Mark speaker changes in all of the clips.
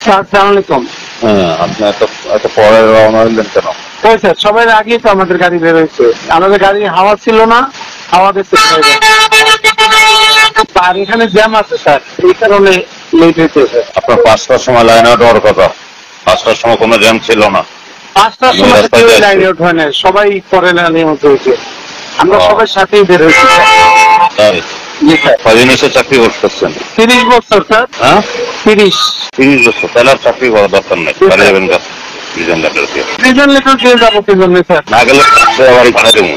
Speaker 1: আসসালামু আলাইকুম।
Speaker 2: হ্যাঁ, আপনি এত পরে রওনা হলেন কেন?
Speaker 1: ওই স্যার সবাই আগেই তো আমাদের গাড়ি বের হয়েছে, আমাদের গাড়ি হাওয়া ছিল না, হাওয়া দিচ্ছে আর এখানে জ্যাম আছে স্যার, এই কারণে লেট হয়েছে স্যার।
Speaker 2: আপনার 5টার সময় লাইন আউট হওয়ার কথা, 5টার সময় কোনো জ্যাম ছিল না।
Speaker 1: 5টার সময় কেউ লাইন আউট হয় না, সবাই পরে লাইনে মতো হয়েছে, আমরা সবাই সাথেই বের হয়েছি।
Speaker 2: তাই
Speaker 1: জি স্যার।
Speaker 2: কয়দিন এসে চাকরি করতেছেন?
Speaker 1: 30 বছর স্যার।
Speaker 2: হ্যাঁ,
Speaker 1: 30
Speaker 2: বছর। তাহলে আর চাকরি করার দরকার নেই, পারে যাবেন কাজ প্রিজন লেটার দিয়ে।
Speaker 1: প্রিজন লেটার দিয়ে যাবো কি জন্য স্যার?
Speaker 2: না গেলে বাড়ি ভাড়া দেবো।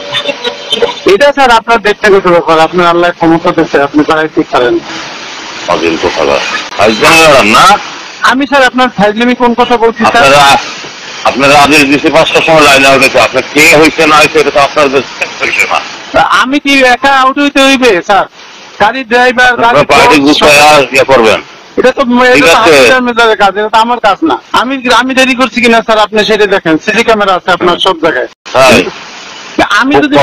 Speaker 1: এটা স্যার আপনার ব্যক্তিগত ব্যাপার, আপনার আল্লাহ ক্ষমতা দিচ্ছে, আপনি তারাই ঠিক করেন।
Speaker 2: অজিল কোথাকার না।
Speaker 1: আমি স্যার আপনার ফাইজলামি কোন কথা বলছি স্যার?
Speaker 2: আপনারা আদেশ দিচ্ছে 5টার সময় লাইন আউট হয়েছে, আপনার কে হয়েছে না হয়েছে এটা তো আপনার না।
Speaker 1: আমি কি একা আউট হইতে হইবে স্যার? গাড়ির ড্রাইভার
Speaker 2: পার্টি গুছিয়ে করবেন,
Speaker 1: এটা তো মেজাজের কাজ, এটা তো আমার কাজ না। আমি দেরি করছি কিনা স্যার আপনি সেটা দেখেন, সিসি ক্যামেরা আছে আপনার সব জায়গায়। আমি যদি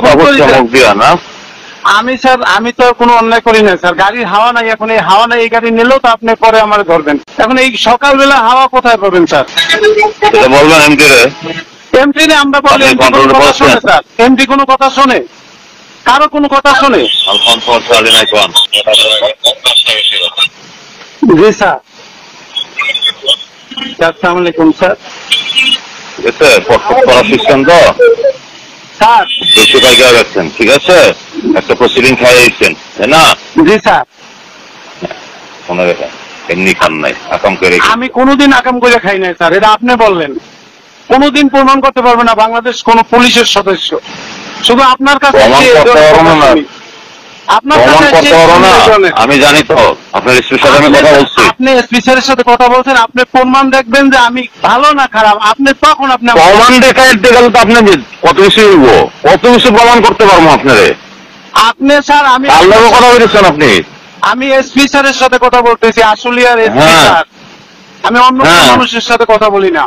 Speaker 1: আমি স্যার আমি তো কোনো অন্যায় করি না স্যার, গাড়ির হাওয়া নাই, এখন এই হাওয়া নাই, এই গাড়ি নিলেও তো আপনি পরে আমার ধরবেন। এখন এই সকালবেলা হাওয়া কোথায় পাবেন স্যার?
Speaker 2: এটা বলবেন এমডি রে।
Speaker 1: এমডি নে আমরা বলি, এমডি কোনো কথা শোনে স্যার? এমডি কোনো কথা শোনে? কারো কোনো কথা শোনে? জি স্যার। আসসালামু আলাইকুম স্যার। স্যার
Speaker 2: বেশি পাইকা যাচ্ছেন, ঠিক আছে, একটা প্রসিডিং খাই দিচ্ছেন, তাই না?
Speaker 1: জি স্যার।
Speaker 2: মনে রেখেন এমনি খান নাই, আকাম করে।
Speaker 1: আমি কোনোদিন আকাম করে খাই নাই স্যার, এটা আপনি বললেন। কোনোদিন প্রমাণ করতে পারবে না বাংলাদেশ কোন পুলিশের সদস্য, শুধু আপনার কাছে
Speaker 2: আমি জানি তো আপনার এসপির সাথে আমি কথা বলছি।
Speaker 1: আপনি এসপি স্যারের সাথে কথা বলছেন, আপনি প্রমাণ দেখবেন যে আমি ভালো না খারাপ, আপনি তখন আপনি
Speaker 2: প্রমাণ দেখাইতে গেলে তো আপনি কত কিছু কত কিছু প্রমাণ করতে পারবো আপনারে।
Speaker 1: আপনি স্যার আমি
Speaker 2: আল্লাহর কথা বলেছেন আপনি।
Speaker 1: আমি এসপি স্যারের সাথে কথা বলতেছি, আসলে আর এসপি স্যার, আমি অন্য কোনো মানুষের সাথে কথা বলি না।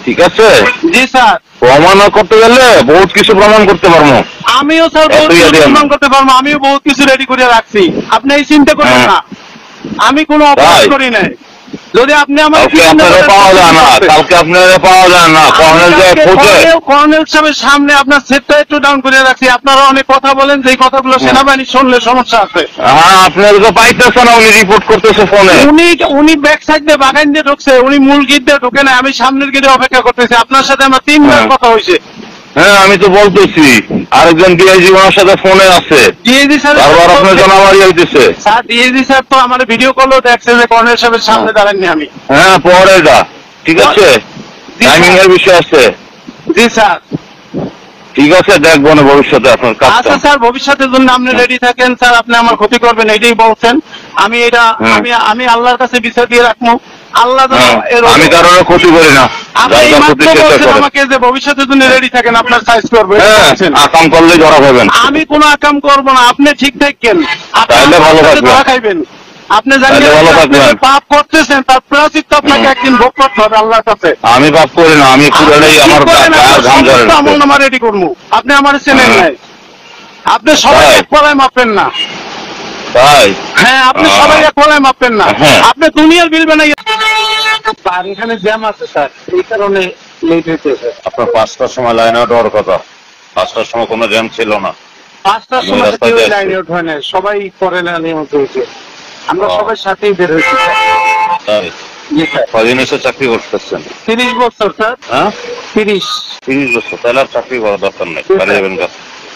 Speaker 2: ঠিক আছে।
Speaker 1: জি স্যার।
Speaker 2: প্রমাণ করতে গেলে বহুত কিছু প্রমাণ করতে পারবো।
Speaker 1: আমিও স্যার বহুত কিছু প্রমাণ করতে পারবো, আমিও বহুত কিছু রেডি করে রাখছি, আপনি এই চিন্তা করেন না। আমি কোনো অপরাধ করি নাই। যদি আপনি আমার
Speaker 2: পাওয়া যায় না, কালকে আপনারা পাওয়া যায় না,
Speaker 1: কর্নেল সাহেবের সামনে আপনার সেটটা একটু ডাউন করে রাখছি, আপনারা অনেক কথা বলেন, যে কথাগুলো সেনাবাহিনী শুনলে সমস্যা আছে।
Speaker 2: হ্যাঁ, আপনারা তো পাইতেছে না, উনি রিপোর্ট করতেছে ফোনে।
Speaker 1: উনি ব্যাক সাইড দিয়ে বাগান দিয়ে ঢুকছে, উনি মূল গেট দিয়ে ঢুকে না, আমি সামনের গেটে অপেক্ষা করতেছি, আপনার সাথে আমার 3বার কথা হয়েছে।
Speaker 2: হ্যাঁ, আমি তো বলতেছি আরেকজন ডিআইজি ওনার সাথে ফোনে আছে,
Speaker 1: ডিআইজি স্যার
Speaker 2: বারবার আপনার জানাবাড়ি হইতেছে।
Speaker 1: স্যার ডিআইজি স্যার তো আমার ভিডিও কলও দেখছে যে কর্নেল সাহেবের সামনে দাঁড়াননি আমি।
Speaker 2: হ্যাঁ, পরে এটা ঠিক আছে, টাইমিং এর বিষয় আছে।
Speaker 1: জি স্যার।
Speaker 2: ঠিক আছে, দেখবো না ভবিষ্যতে আপনার কাজ।
Speaker 1: আচ্ছা স্যার, ভবিষ্যতের জন্য আপনি রেডি থাকেন স্যার, আপনি আমার ক্ষতি করবেন এটাই বলছেন। আমি এটা আমি আল্লাহর কাছে বিচার দিয়ে রাখবো, আল্লাহ
Speaker 2: আমি কারোর ক্ষতি করি না।
Speaker 1: আমাকে যে ভবিষ্যতের জন্য রেডি থাকেন, আপনার সাইজ করবো,
Speaker 2: আকাম করলে ধরা খাবেন।
Speaker 1: আমি কোনো আকাম করবো না, আপনি ঠিক থাকেন, আপনি ভালো ধরা খাইবেন। আপনি জানেন পাপ করতেছেন, তার প্রায়শ্চিত্ত আপনাকে একদিন ভোগ করতে হবে আল্লাহর কাছে।
Speaker 2: আমি পাপ করি না, আমি
Speaker 1: আমলনামা রেডি করবো, আপনি আমার চেনেন নাই, আপনি সবাই এক পলায় মাপেন না। হ্যাঁ, আপনি সবাই এক পলায় মাপেন না, আপনি দুনিয়ার বিল বানাই। আর এখানে জ্যাম আছে স্যার, এই কারণে লেট হয়েছে স্যার।
Speaker 2: আপনার 5টার সময় লাইন আউট হওয়ার কথা, 5টার সময় কোনো জ্যাম ছিল না।
Speaker 1: 5টার সময় কেউ লাইন আউট হয় না, সবাই পরে লাইনে মতো হয়েছে, আমরা সবাই সাথেই বের হয়েছি।
Speaker 2: কয়দিন এসে চাকরি করতেছেন?
Speaker 1: 30 বছর স্যার। হ্যাঁ, 30
Speaker 2: বছর। তাহলে আর চাকরি করার দরকার নেই, পারে যাবেন কাজ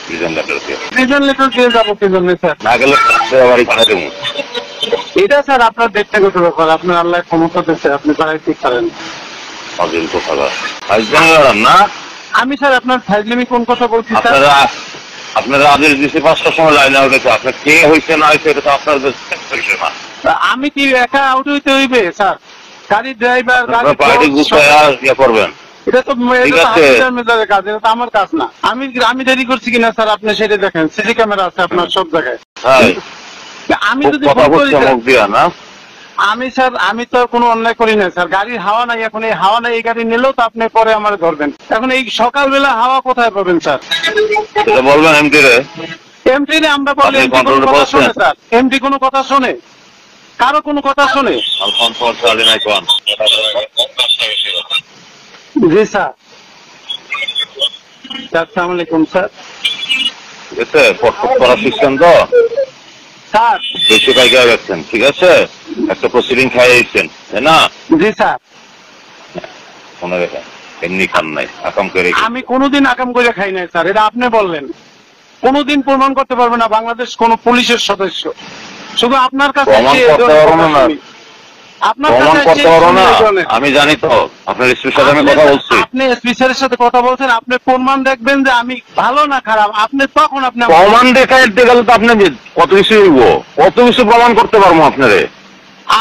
Speaker 2: প্রিজন লেটার দিয়ে।
Speaker 1: প্রিজন লেটার দিয়ে যাবো কি জন্য স্যার?
Speaker 2: না গেলে বাড়ি ভাড়া দেবো।
Speaker 1: এটা স্যার আপনার ব্যক্তিগত ব্যাপার, আপনার আল্লাহ ক্ষমতা দিচ্ছে, আপনি তারাই ঠিক করেন।
Speaker 2: অজিল কোথাকার না।
Speaker 1: আমি স্যার আপনার ফাইজলামি কোন কথা বলছি স্যার?
Speaker 2: আপনারা আদেশ দিচ্ছে 5টার সময় লাইন আউট হয়েছে, আপনার কে হয়েছে না হয়েছে এটা তো আপনার না।
Speaker 1: আমি কি একা আউট হইতে হইবে স্যার? গাড়ির ড্রাইভার
Speaker 2: পার্টি গুছিয়ে করবেন,
Speaker 1: এটা তো মেজাজের কাজ, এটা তো আমার কাজ না। আমি দেরি করছি কিনা স্যার আপনি সেটা দেখেন, সিসি ক্যামেরা আছে আপনার সব জায়গায়। আমি যদি আমি স্যার আমি তো কোনো অন্যায় করি না স্যার, গাড়ির হাওয়া নাই, এখন এই হাওয়া নাই, এই গাড়ি নিলেও তো আপনি পরে আমার ধরবেন। এখন এই সকালবেলা হাওয়া কোথায় পাবেন স্যার?
Speaker 2: এটা বলবেন এমডি রে।
Speaker 1: এমডি নে আমরা বলি, এমডি কোনো কথা শোনে স্যার? এমডি কোনো কথা শোনে? কারো কোনো কথা শুনে? জি স্যার। আসসালামু আলাইকুম স্যার।
Speaker 2: ঠিক আছে, ফটফট করা শিখছেন তো
Speaker 1: স্যার।
Speaker 2: বেশি পাইকা গেছেন, ঠিক আছে, একটা প্রসিডিং খাইয়েছেন, তাই না?
Speaker 1: জি স্যার।
Speaker 2: মনে রেখেন, এমনি খান নাই, আকাম করে।
Speaker 1: আমি কোনোদিন আকাম করে খাই নাই স্যার, এটা আপনি বললেন। কোনোদিন প্রমাণ করতে পারবে না বাংলাদেশ কোন পুলিশের সদস্য। শুধু আপনার কাছে
Speaker 2: প্রমাণ করতে পারবো না,
Speaker 1: প্রমাণ করতে পারবো না।
Speaker 2: আমি জানি তো, আপনার এসপির সাথে আমি কথা বলছি।
Speaker 1: আপনি এসপি স্যারের সাথে কথা বলছেন, আপনি প্রমাণ দেখবেন যে আমি ভালো না খারাপ, আপনি তখন আপনি
Speaker 2: প্রমাণ দেখাইতে গেলে তো আপনি কত কিছু হইব, কত কিছু প্রমাণ করতে পারবো আপনারে।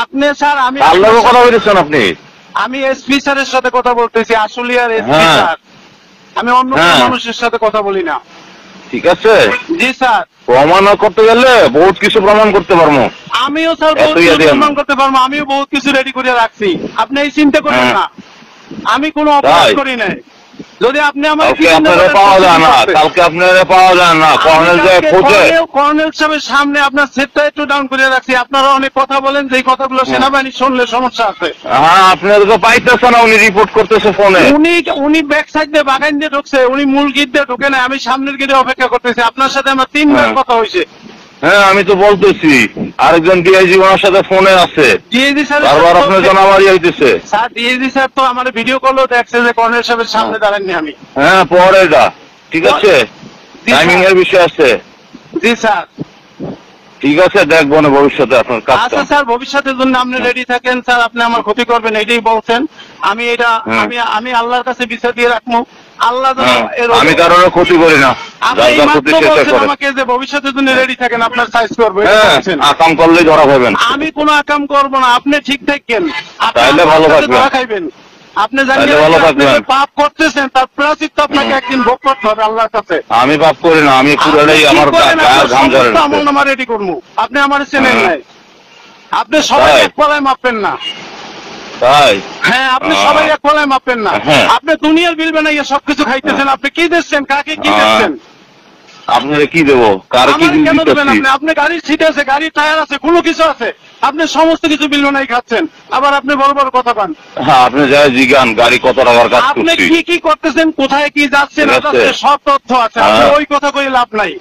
Speaker 1: আপনি স্যার, আমি
Speaker 2: আল্লাহর কথা বলেছেন আপনি।
Speaker 1: আমি এসপি স্যারের সাথে কথা বলতেছি, আসলিয়ার এসপি স্যার। আমি অন্য কোনো মানুষের সাথে কথা বলি না।
Speaker 2: ঠিক আছে।
Speaker 1: জি স্যার।
Speaker 2: প্রমাণ করতে গেলে বহুত কিছু প্রমাণ করতে পারবো।
Speaker 1: আমিও স্যার বহুত কিছু প্রমাণ করতে পারবো, আমিও বহুত কিছু রেডি করে রাখছি, আপনি এই চিন্তা করেন না। আমি কোনো অপরাধ করি নাই। যদি আপনি আমাকে
Speaker 2: পাওয়া যায় না, কালকে আপনারা পাওয়া যায় না, কর্নেল যায় খোঁজে।
Speaker 1: কর্নেল সাহেবের সামনে আপনার সেটটা একটু ডাউন করে রাখছি, আপনারা অনেক কথা বলেন, যে কথাগুলো সেনাবাহিনী শুনলে সমস্যা আছে।
Speaker 2: হ্যাঁ, আপনাদেরকে পাইতেছে না, উনি রিপোর্ট করতেছে ফোনে।
Speaker 1: উনি ব্যাক সাইড দিয়ে বাগান দিয়ে ঢুকছে, উনি মূল গেট দিয়ে ঢুকে না, আমি সামনের গেটে অপেক্ষা করতেছি। আপনার সাথে আমার 3 বার কথা হয়েছে।
Speaker 2: হ্যাঁ, আমি তো বলতেছি, আরেকজন ডিআইজি ওনার সাথে ফোনে আছে,
Speaker 1: ডিআইজি স্যার
Speaker 2: বারবার আপনার জানাবাড়ি হইতেছে।
Speaker 1: স্যার ডিআইজি স্যার তো আমার ভিডিও কলও দেখছে যে কর্নেল সাহেবের সামনে দাঁড়াননি আমি।
Speaker 2: হ্যাঁ, পরে এটা ঠিক আছে, টাইমিং এর বিষয় আছে।
Speaker 1: জি স্যার।
Speaker 2: ঠিক আছে, দেখবো না ভবিষ্যতে আপনার কাজ।
Speaker 1: আচ্ছা স্যার, ভবিষ্যতের জন্য আপনি রেডি থাকেন স্যার, আপনি আমার ক্ষতি করবেন এটাই বলছেন। আমি এটা আমি আল্লাহর কাছে বিচার দিয়ে রাখবো। আল্লাহ
Speaker 2: আমি কারোর ক্ষতি করি না,
Speaker 1: আমাকে যে ভবিষ্যতের জন্য রেডি থাকেন, আপনার সাইজ করবো।
Speaker 2: আকাম করলে ধরা খাবেন।
Speaker 1: আমি কোনো আকাম করবো না, আপনি ঠিক থাকেন,
Speaker 2: তাইলে ভালো থাকবেন,
Speaker 1: ধরা খাইবেন। আপনি জানেন পাপ করতেছেন, তার প্রায়শ্চিত্ত আপনাকে একদিন ভোগ করতে হবে আল্লাহর কাছে।
Speaker 2: আমি পাপ করি না, আমি পুরোটাই আমার
Speaker 1: আমল নামা রেডি করবো। আপনি আমার চেনেন নাই, আপনি সবাই এক পলায় মাপবেন না।
Speaker 2: তাই?
Speaker 1: হ্যাঁ, আপনি সবাই এক পলায় মাপবেন না। আপনি দুনিয়ার বিল বানাইয়া সবকিছু খাইতেছেন, আপনি কি দিচ্ছেন, কাকে কি দিচ্ছেন?
Speaker 2: আপনারে কি দেবো, কারে কি
Speaker 1: কেন দেবেন? আপনি গাড়ির সিট আছে, গাড়ির টায়ার আছে, কোনো কিছু আছে, আপনি সমস্ত কিছু বিল বানাই খাচ্ছেন, আবার আপনি বড় বড় কথা পান।
Speaker 2: হ্যাঁ, আপনি যাই জিজ্ঞান গাড়ি কত টাকার কাজ করছি,
Speaker 1: আপনি কি কি করতেছেন, কোথায় কি যাচ্ছেন, সব তথ্য আছে। আপনি ওই কথা কই লাভ নাই।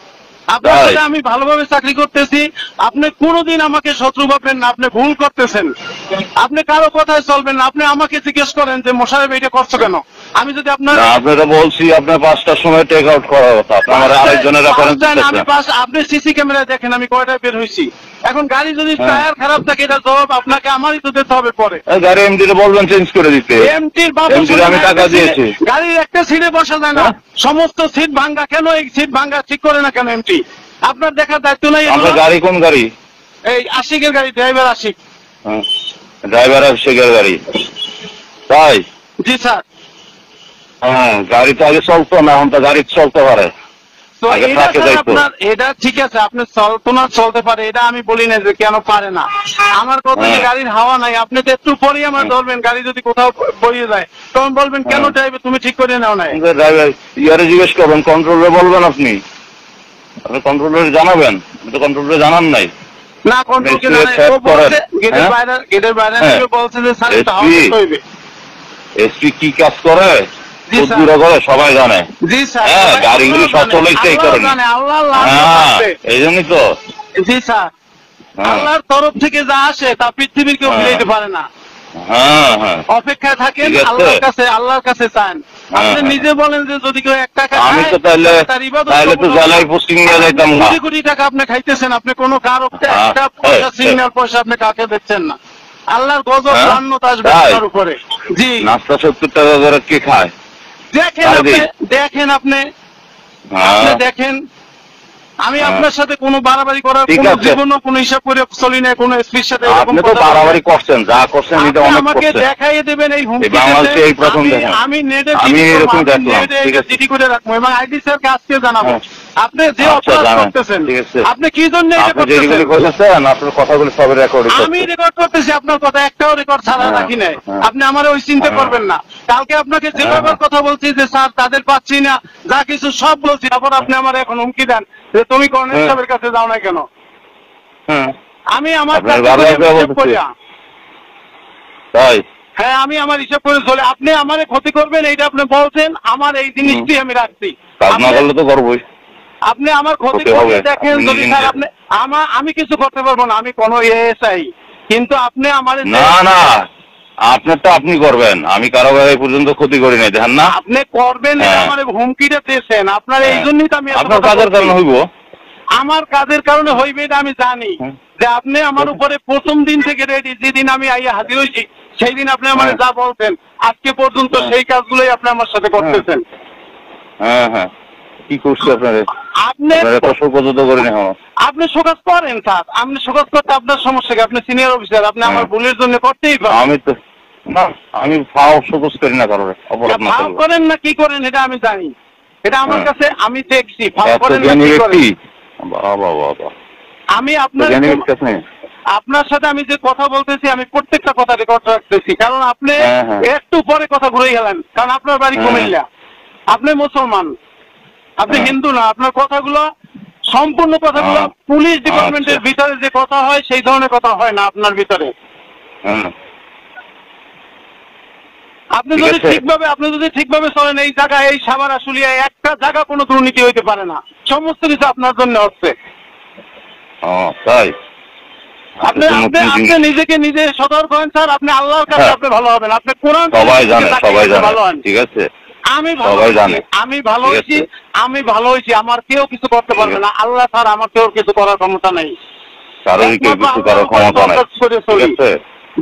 Speaker 1: আপনার সাথে আমি ভালোভাবে চাকরি করতেছি, আপনি কোনোদিন আমাকে শত্রু ভাববেন না, আপনি ভুল করতেছেন। আপনি কারো কথায় চলবেন না, আপনি আমাকে জিজ্ঞেস করেন যে মোশাররফ এটা করছো কেন। আমি যদি
Speaker 2: আপনারা বলছি আপনার 5টার সময় টেক আউট করার কথা, আপনার আরেকজনের রেফারেন্স দিতেছেন।
Speaker 1: আপনি সিসি ক্যামেরায় দেখেন আমি কয়টায় বের হইছি। এখন গাড়ি যদি টায়ার খারাপ থাকে, এটা জবাব আপনাকে আমারই তো দিতে হবে পরে।
Speaker 2: গাড়ি এমডিরে বলবেন চেঞ্জ করে দিতে।
Speaker 1: এমটির বাবু,
Speaker 2: আমি টাকা দিয়েছি।
Speaker 1: গাড়ির একটা সিটে বসা যায় না, সমস্ত সিট ভাঙ্গা। কেন এই সিট ভাঙ্গা ঠিক করে না কেন এমটি? আপনার দেখার দায়িত্ব নাই।
Speaker 2: আপনার গাড়ি কোন গাড়ি?
Speaker 1: এই আশিকের গাড়ি, ড্রাইভার আশিক।
Speaker 2: ড্রাইভার আশিকের গাড়ি, তাই?
Speaker 1: জি স্যার।
Speaker 2: হ্যাঁ, গাড়ি তো আগে চলতো না, এখন তো গাড়ি চলতে পারে।
Speaker 1: এটা ঠিক আছে, আপনি চলতো না, চলতে পারে, এটা আমি বলি না যে কেন পারে না। আমার কথা যে গাড়ির হাওয়া নাই, আপনি তো একটু পরেই আমার ধরবেন, গাড়ি যদি কোথাও বইয়ে যায় তখন বলবেন কেন ড্রাইভার তুমি ঠিক করে নাও নাই।
Speaker 2: ড্রাইভার ইয়ারে জিজ্ঞেস করবেন, কন্ট্রোলারে বলবেন, আপনি কন্ট্রোলারে জানাবেন, আপনি তো কন্ট্রোলারে জানান নাই।
Speaker 1: না, কন্ট্রোল গেটের বাইরে বলছে যে
Speaker 2: এসপি কি কাজ করে সবাই জানে।
Speaker 1: জি স্যার।
Speaker 2: হ্যাঁ, গাড়িগুলি সব চলেছে এই কারণে। এই জন্যই তো।
Speaker 1: জি স্যার। আল্লাহর তরফ থেকে যা আসে তা পৃথিবীর কেউ মিলাইতে পারে না। অপেক্ষায় থাকেন, আল্লাহর কাছে চান। আপনি নিজে বলেন যে যদি কেউ 1 টাকা
Speaker 2: আমি তো তাহলে তো জ্বালাই পোস্টিং নিয়ে যাইতাম না।
Speaker 1: কোটি কোটি টাকা আপনি খাইতেছেন, আপনি কোনো কারো একটা পয়সা, সিগন্যাল পয়সা আপনি কাকে দিচ্ছেন না। আল্লাহর গজব লান্নত আসবে আপনার উপরে। জি।
Speaker 2: নাস্তা 70 টাকা করে কে খায়?
Speaker 1: দেখেন আপনি দেখেন, আমি আপনার সাথে কোনো বাড়াবাড়ি করার কোনো জীবনও কোনো হিসাব করে চলি না। কোনো এসপির সাথে
Speaker 2: আপনি তো বাড়াবাড়ি করছেন, যা করছেন এটা অনেক
Speaker 1: আমাকে দেখাইয়ে দেবেন। এই হুমকি
Speaker 2: এই প্রথম দেখেন,
Speaker 1: আমি নেটে চিঠি করে রাখবো এবং আইডি স্যারকে আজকে জানাবো আপনি যে অপরাধ করতেছেন, আপনি কি জন্য এটা করতেছেন।
Speaker 2: আপনার কথাগুলো সব রেকর্ড,
Speaker 1: আমি রেকর্ড করতেছি, আপনার কথা একটাও রেকর্ড ছাড়া রাখি নাই। আপনি আমার ওই চিন্তা করবেন না। কালকে আপনাকে যে ব্যাপার কথা বলছি যে স্যার তাদের পাচ্ছি না, যা কিছু সব বলছি, আবার আপনি আমার এখন হুমকি দেন যে তুমি কর্নেল সাহেবের কাছে যাও না কেন। আমি আমার
Speaker 2: আপনার
Speaker 1: কাছে
Speaker 2: বাবা
Speaker 1: করে হিসাব করি।
Speaker 2: তাই
Speaker 1: হ্যাঁ, আমি আমার হিসাব করে চলে। আপনি আমারে ক্ষতি করবেন এইটা আপনি বলছেন, আমার এই জিনিসটি আমি রাখছি।
Speaker 2: কাজ না করলে তো করবোই।
Speaker 1: আপনি আমার ক্ষতি
Speaker 2: হতে হবে।
Speaker 1: করে দেখেন,
Speaker 2: আপনি
Speaker 1: যদি
Speaker 2: নিজে
Speaker 1: স্যার
Speaker 2: নিজে-
Speaker 1: আমি কিছু করতে পারবো না, আমি কোনো এএসআই, কিন্তু আপনি আমার
Speaker 2: না না, আপনারটা আপনি করবেন, আমি কারো এই পর্যন্ত ক্ষতি করি নাই, দেখেন না।
Speaker 1: আপনি করবেন এটা
Speaker 2: হ্যাঁ।
Speaker 1: আমার হুমকিটা দিয়েছেন, আপনার এই
Speaker 2: হ্যাঁ।
Speaker 1: জন্যই তো আমি এত
Speaker 2: আপনার
Speaker 1: কথা
Speaker 2: কাজের
Speaker 1: বলছি।
Speaker 2: কারণে হইব।
Speaker 1: আমার কাজের কারণে হইবে এটা আমি জানি,
Speaker 2: হ্যাঁ।
Speaker 1: যে আপনি আমার উপরে প্রথম দিন থেকে রেডি, যেদিন আমি আইয়া হাজির হয়েছি সেই দিন আপনি আমার
Speaker 2: হ্যাঁ।
Speaker 1: যা বলতেন আজকে পর্যন্ত
Speaker 2: হ্যাঁ।
Speaker 1: সেই কাজগুলোই আপনি আমার সাথে করতেছেন।
Speaker 2: হ্যাঁ হ্যাঁ, কি করছি আপনারে?
Speaker 1: আপনি
Speaker 2: এত শোকজ তো করি না।
Speaker 1: আপনি শোকাজ করেন স্যার, আপনি শোকাজ করতে আপনার সমস্যা কি? আপনি সিনিয়র অফিসার, আপনি আমার
Speaker 2: হ্যাঁ।
Speaker 1: ভুলের জন্য করতেই পারেন।
Speaker 2: আমি তো না, আমি ফাও শোকজ করি না কারোর অপরাধ না
Speaker 1: ফাও
Speaker 2: করলে।
Speaker 1: করেন না কি করেন এটা আমি জানি, এটা আমার
Speaker 2: হ্যাঁ।
Speaker 1: কাছে আমি দেখছি ফাও
Speaker 2: এত
Speaker 1: করেন না
Speaker 2: জ্ঞানী
Speaker 1: কি
Speaker 2: ব্যক্তি,
Speaker 1: করেন।
Speaker 2: বাবা বাবা,
Speaker 1: আমি
Speaker 2: তো
Speaker 1: আপনার
Speaker 2: জ্ঞানী ব্যক্তি আপনি।
Speaker 1: আপনার সাথে আমি যে কথা বলতেছি আমি প্রত্যেকটা কথা রেকর্ড রাখতেছি, কারণ আপনি
Speaker 2: হ্যাঁ, হ্যাঁ।
Speaker 1: একটু পরে কথা ঘুরে গেলেন, কারণ আপনার বাড়ি
Speaker 2: হ্যাঁ।
Speaker 1: কুমিল্লা, আপনি মুসলমান, আপনি
Speaker 2: হ্যাঁ।
Speaker 1: হিন্দু না। আপনার কথাগুলো সম্পূর্ণ কথাগুলো
Speaker 2: হ্যাঁ।
Speaker 1: পুলিশ ডিপার্টমেন্টের
Speaker 2: আচ্ছা।
Speaker 1: ভিতরে যে কথা হয় সেই ধরনের কথা হয় না আপনার ভিতরে।
Speaker 2: হ্যাঁ।
Speaker 1: আপনি
Speaker 2: ঠিক
Speaker 1: যদি
Speaker 2: আছে।
Speaker 1: ঠিকভাবে চলেন, এই জায়গায় এই সাভার আশুলিয়ায় একটা জায়গা কোনো দুর্নীতি হইতে পারে না, সমস্ত কিছু আপনার জন্য হচ্ছে।
Speaker 2: ও তাই?
Speaker 1: আপনি আপনি আপনি নিজেকে নিজে সতর্ক হন স্যার, আপনি আল্লাহর কাছে
Speaker 2: হ্যাঁ।
Speaker 1: আপনি ভালো হবেন, আপনি কোরআন
Speaker 2: সবাই জানে,
Speaker 1: থেকে
Speaker 2: সবাই জানে,
Speaker 1: ভালো হন।
Speaker 2: ঠিক আছে।
Speaker 1: আমি ভালো
Speaker 2: সবাই
Speaker 1: হয়েছি,
Speaker 2: জানে।
Speaker 1: আমি ভালো
Speaker 2: ঠিক
Speaker 1: হয়েছি,
Speaker 2: আছে।
Speaker 1: আমি ভালো হয়েছি, আমার কেউ কিছু করতে
Speaker 2: ঠিক
Speaker 1: পারবে
Speaker 2: আছে।
Speaker 1: না, আল্লাহ স্যার আমার কেউ কিছু করার ক্ষমতা নেই।
Speaker 2: কারোরই কেউ
Speaker 1: একমাত্র
Speaker 2: কিছু করার
Speaker 1: আল্লাহর উপর
Speaker 2: ক্ষমতা নাই,
Speaker 1: ফোকাস করে
Speaker 2: ঠিক
Speaker 1: চলি।
Speaker 2: আছে।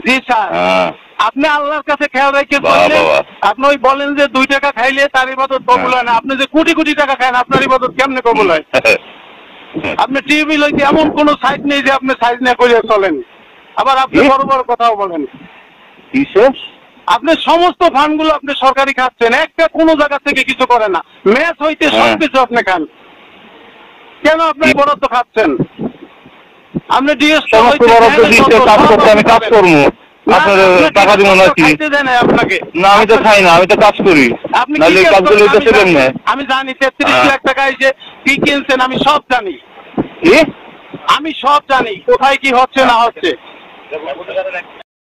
Speaker 1: জি স্যার,
Speaker 2: হ্যাঁ।
Speaker 1: আপনি আল্লাহর কাছে খেয়াল রেখে
Speaker 2: বাহ,
Speaker 1: চললে,
Speaker 2: বাহ, বাহ।
Speaker 1: আপনি ওই বলেন যে 2 টাকা খাইলে তার ইবাদত কবুল হয় না, আপনি যে কোটি কোটি টাকা খান আপনার ইবাদত কেমনে কবুল হয়? আপনি টিভি লইতে এমন কোন সাইজ নেই যে আপনি সাইজ না করে চলেন, আবার আপনি
Speaker 2: কি?
Speaker 1: বড় বড় কথাও বলেন।
Speaker 2: কিসে?
Speaker 1: আপনি সমস্ত ফান্ডগুলো আপনি সরকারি খাচ্ছেন, একটা কোনো জায়গা থেকে কিছু করে না, ম্যাচ হইতে
Speaker 2: হ্যাঁ।
Speaker 1: সবকিছু আপনি খান, কেন আপনি বরাদ্দ খাচ্ছেন? আপনি ডিএস
Speaker 2: সমস্ত বরাদ্দ দিচ্ছে, কাজ করতে আমি কাজ করবো, আপনার টাকা দিব না কি?
Speaker 1: আপনাকে
Speaker 2: না, আমি তো খাই না, আমি তো কাজ করি,
Speaker 1: আপনি কি
Speaker 2: নাহলে এই
Speaker 1: কাজ
Speaker 2: কাজগুলো
Speaker 1: করেন?
Speaker 2: হইতেছে কেমনে?
Speaker 1: আমি জানি 33
Speaker 2: হ্যাঁ।
Speaker 1: লাখ টাকায় যে কি কিনছেন আমি সব জানি,
Speaker 2: কি?
Speaker 1: আমি সব জানি কোথায় কি হচ্ছে না হচ্ছে।